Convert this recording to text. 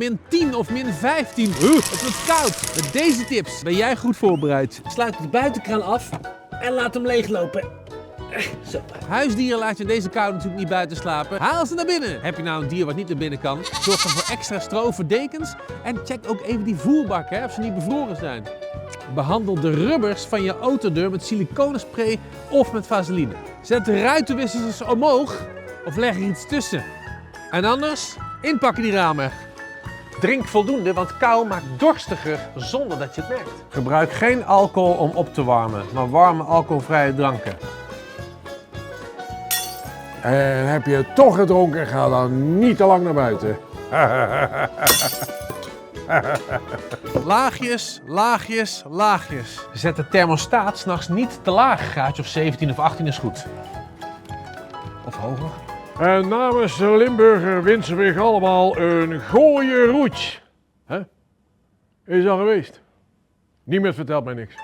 min 10 of min 15. Het wordt koud. Met deze tips ben jij goed voorbereid. Sluit de buitenkraan af en laat hem leeglopen. Zo. Huisdieren laat je in deze kou natuurlijk niet buiten slapen. Haal ze naar binnen. Heb je nou een dier wat niet naar binnen kan? Zorg dan voor extra stro voor dekens. En check ook even die voerbakken, of ze niet bevroren zijn. Behandel de rubbers van je autodeur met siliconenspray of met vaseline. Zet de ruitenwissers omhoog of leg er iets tussen. En anders, inpakken die ramen. Drink voldoende, want kou maakt dorstiger zonder dat je het merkt. Gebruik geen alcohol om op te warmen, maar warme alcoholvrije dranken. En heb je het toch gedronken, ga dan niet te lang naar buiten. Laagjes, laagjes, laagjes. Zet de thermostaat 's nachts niet te laag. Graadje of 17 of 18 is goed. Of hoger. En namens Limburger wensen we allemaal een gooie roets. Is al geweest? Niemand vertelt mij niks.